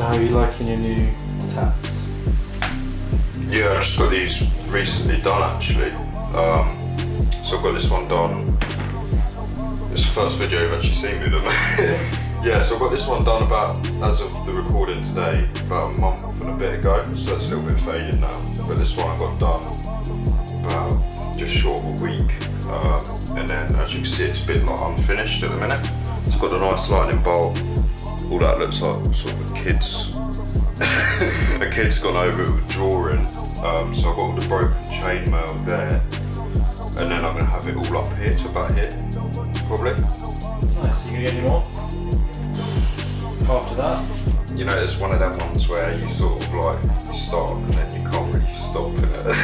So how are you liking your new tats? Yeah, I just got these recently done actually. So I've got this one done. It's the first video you've actually seen me with them. Yeah, so I've got this one done about, as of the recording today, about a month and a bit ago. So it's a little bit faded now. But this one I got done about just short of a week. And then as you can see, it's a bit like unfinished at the minute. It's got a nice lightning bolt. All that looks like sort of a kid's gone over it with drawing. So I've got all the broken chainmail there, and then I'm gonna have it all up here to about here, probably. Nice. Are you gonna get any more after that? You know, it's one of them ones where you sort of like start and then you can't really stop in it.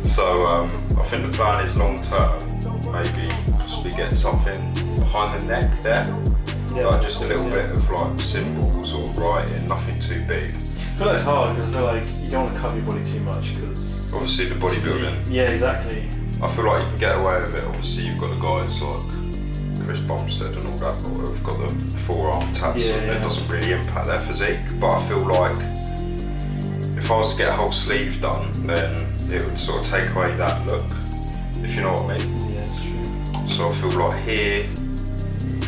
So I think the plan is long term, maybe possibly get something behind the neck there. Yeah. Like just a little bit of like symbols or writing, nothing too big. I feel like it's hard because I feel like you don't want to cover your body too much because... Obviously the bodybuilding. Yeah, exactly. I feel like you can get away with it. Obviously you've got the guys like Chris Bumstead and all that who've got the forearm tats, and it doesn't really impact their physique. But I feel like if I was to get a whole sleeve done, then it would sort of take away that look, if you know what I mean. Yeah, that's true. So I feel like here,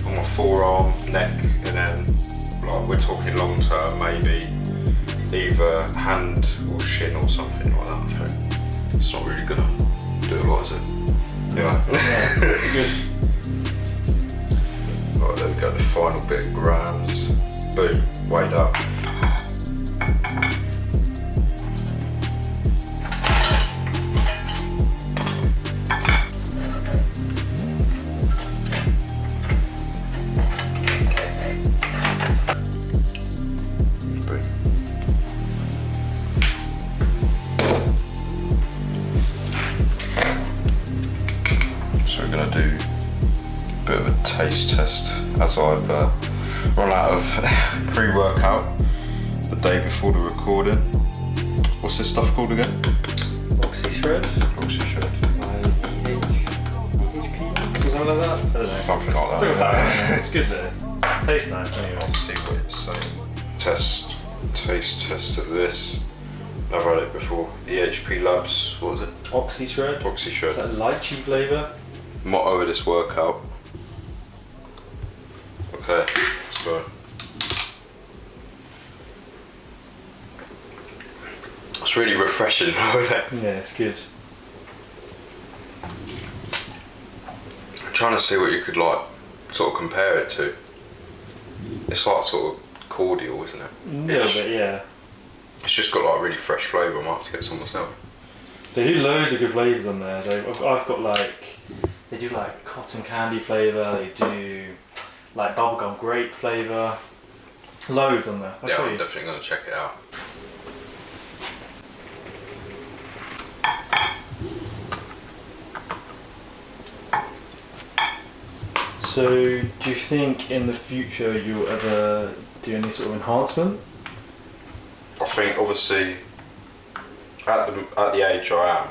on my forearm, neck, and then like we're talking long term, maybe either hand or shin or something like that. I think it's not really gonna do a lot, is it? You know? Yeah, good. Right, there we go, the final bit of grams. Boom, weighed up. So we're going to do a bit of a taste test as I've run out of pre-workout the day before the recording. What's this stuff called again? Oxy Shred? Oxy Shred. EHP? Something like that? I don't know. Something like that. Something like that. It's good though. Tastes nice anyway. Let's see what it's saying. Taste test of this. I've had it before. EHP Labs, what was it? Oxy Shred? Oxy Shred. Is that lychee flavour? Motto of this workout. Okay, let's go. It's really refreshing, isn't it? Yeah, it's good. I'm trying to see what you could like sort of compare it to. It's like sort of cordial, isn't it? A little bit, yeah. It's just got like really fresh flavour. I might have to get some myself. They do loads of good flavours on there. I've got like, they do like cotton candy flavour, they do like bubblegum grape flavour. Loads on there. I'll show I'm you. definitely going to check it out. So, do you think in the future you'll ever do any sort of enhancement? I think obviously at the age I am,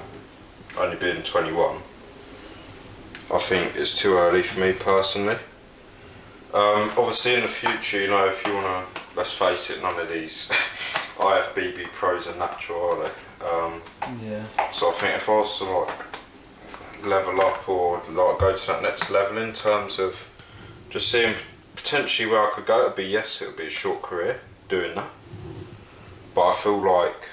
only being 21, I think it's too early for me personally. Obviously in the future, you know, if you want to, let's face it, none of these IFBB pros are natural, are they? Yeah. So I think if I was to like level up or like go to that next level in terms of just seeing potentially where I could go, it'd be a short career doing that. But I feel like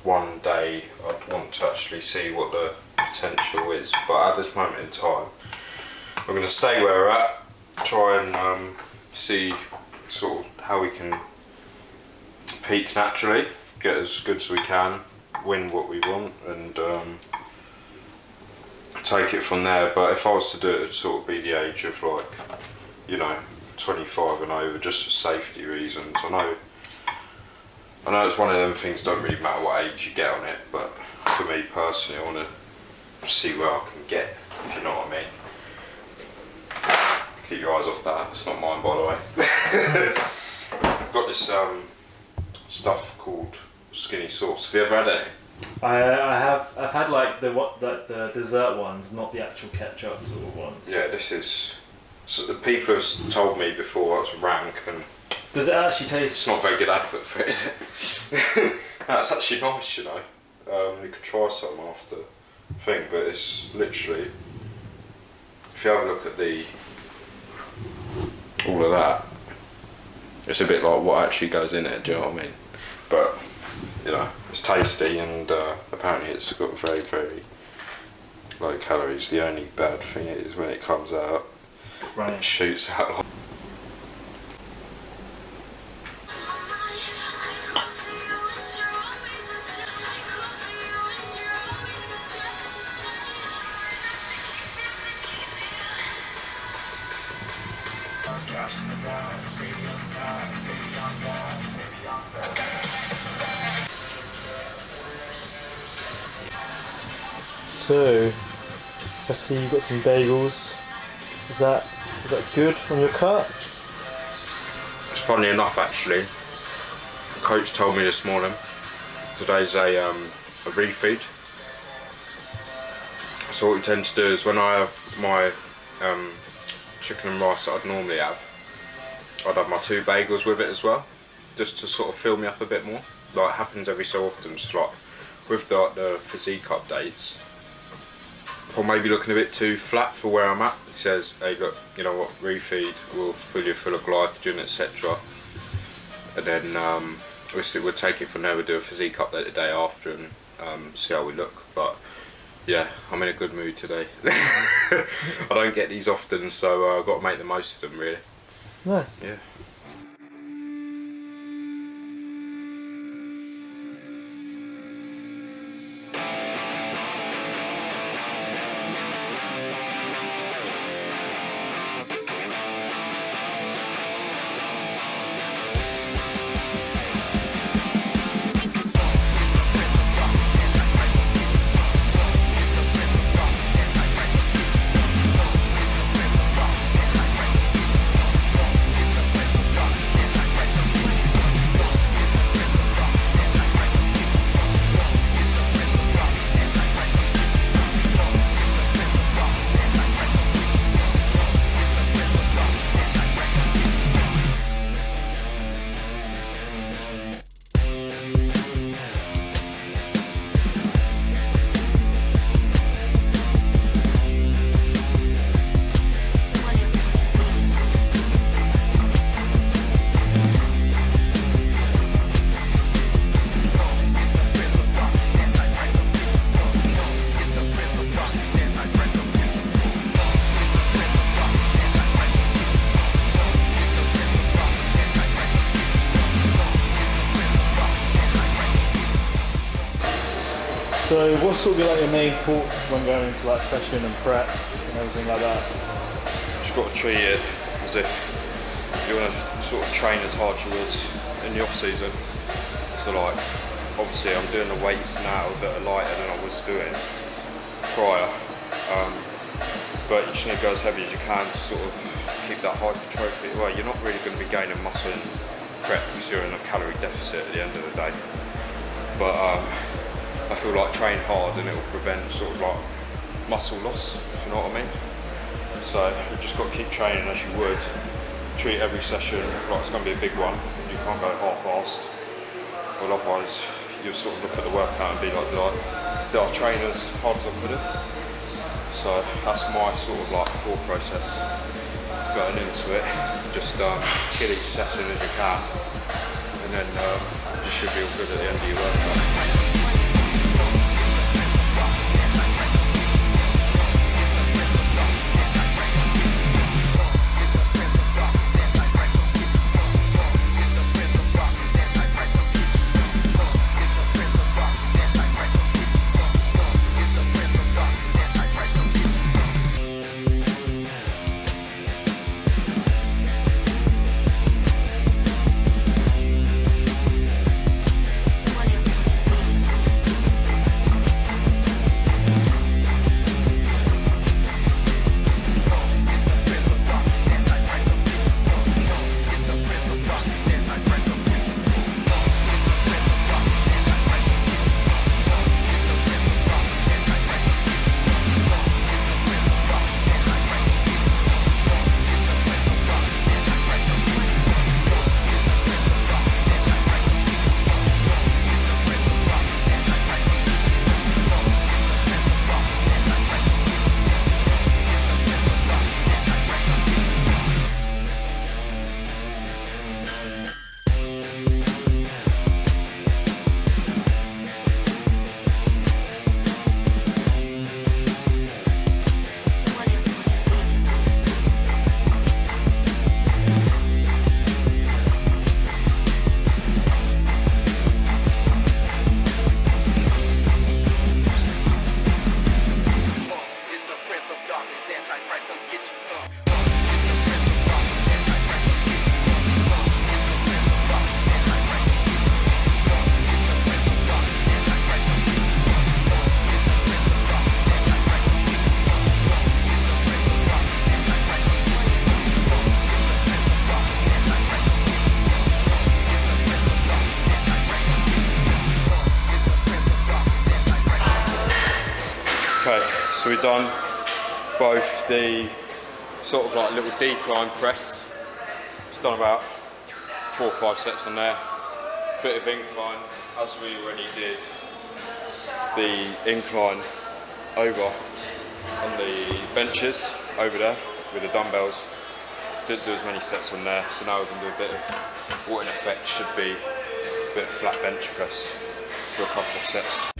one day I'd want to actually see what the potential is. But at this moment in time, we're going to stay where we're at, try and see sort of how we can peak naturally, get as good as we can, win what we want, and take it from there. But if I was to do it, it'd sort of be the age of like, you know, 25 and over, just for safety reasons. I know it's one of them things, don't really matter what age you get on it, but for me personally, I want to see where I can get, if you know what I mean. Keep your eyes off that, it's not mine by the way. I've got this stuff called skinny sauce. Have you ever had any? I've had like the dessert ones, not the actual ketchup sort of ones. Yeah, this is, so the people have told me before it's rank and Does it actually taste? It's not a very good advert for it, is it? No, it's actually nice, you know. You could try some after thing, but it's literally, if you have a look at all of that, it's a bit like what actually goes in it, do you know what I mean? But, you know, it's tasty, and apparently it's got very, very low calories. The only bad thing is when it comes out, it shoots out like. So, I see you've got some bagels. Is that good on your cut? It's funny enough, actually. The coach told me this morning. Today's a refeed. So what we tend to do is when I have my chicken and rice that I'd normally have, I'd have my 2 bagels with it as well, just to sort of fill me up a bit more. Like, it happens every so often. So like with the physique updates, if I'm maybe looking a bit too flat for where I'm at, he says, hey look, you know what, refeed will fill you full of glycogen, etc. And then obviously we'll take it from there, we'll do a physique update the day after and see how we look. But yeah, I'm in a good mood today. I don't get these often, so I've got to make the most of them, really. Nice. Yeah. So what's sort of like your main thoughts when going into like session and prep and everything like that? You've got to treat it as if you want to sort of train as hard as you would in the off season. So like, obviously I'm doing the weights now that are lighter than I was doing prior. But you just need to go as heavy as you can to sort of keep that hypertrophy. Well, you're not really going to be gaining muscle in prep because you're in a calorie deficit at the end of the day. But I feel like train hard and it will prevent sort of like muscle loss, if you know what I mean. So you've just got to keep training as you would. Treat every session like it's going to be a big one. You can't go half-assed. Well, otherwise you'll sort of look at the workout and be like, did I train as hard as I could have? So that's my sort of like thought process going into it. Just kill each session as you can, and then you should be all good at the end of your workout. So we've done both the sort of like little decline press. It's done about 4 or 5 sets on there. Bit of incline, as we already did the incline over on the benches over there with the dumbbells. Didn't do as many sets on there, so now we're going to do a bit of what in effect should be a bit of flat bench press for a couple of sets.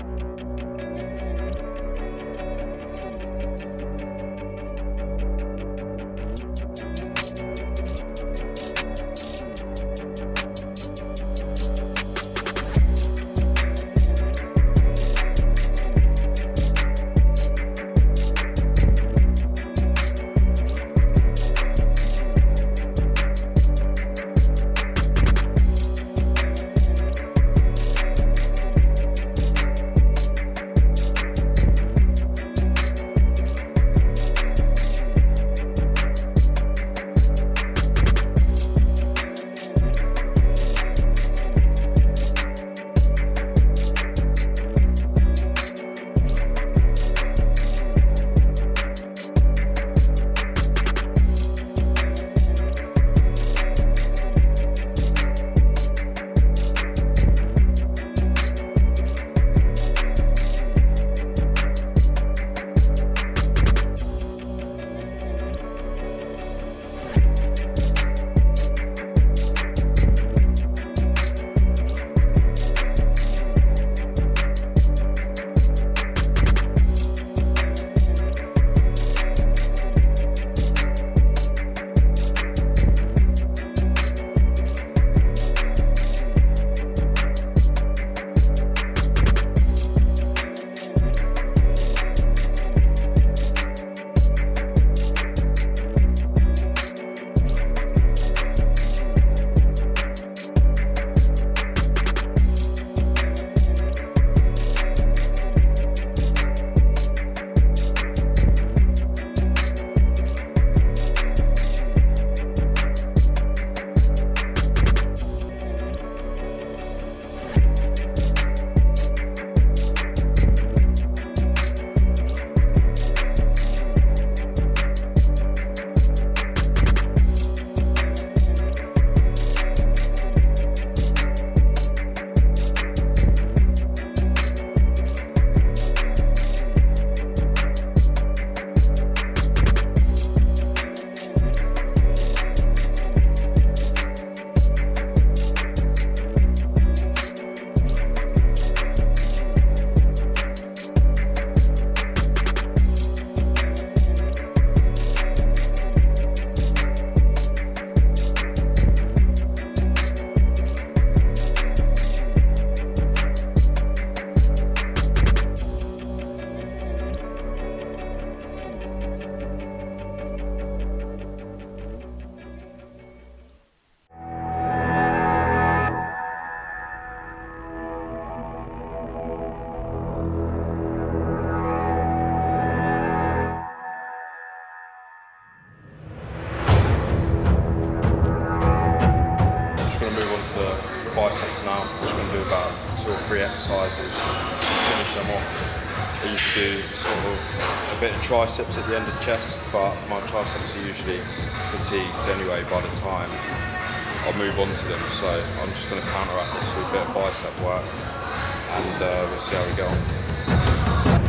biceps now. I'm just going to do about 2 or 3 exercises to finish them off. I usually do sort of a bit of triceps at the end of chest, but my triceps are usually fatigued anyway by the time I move on to them. So I'm just going to counteract this with a bit of bicep work, and we'll see how we go on.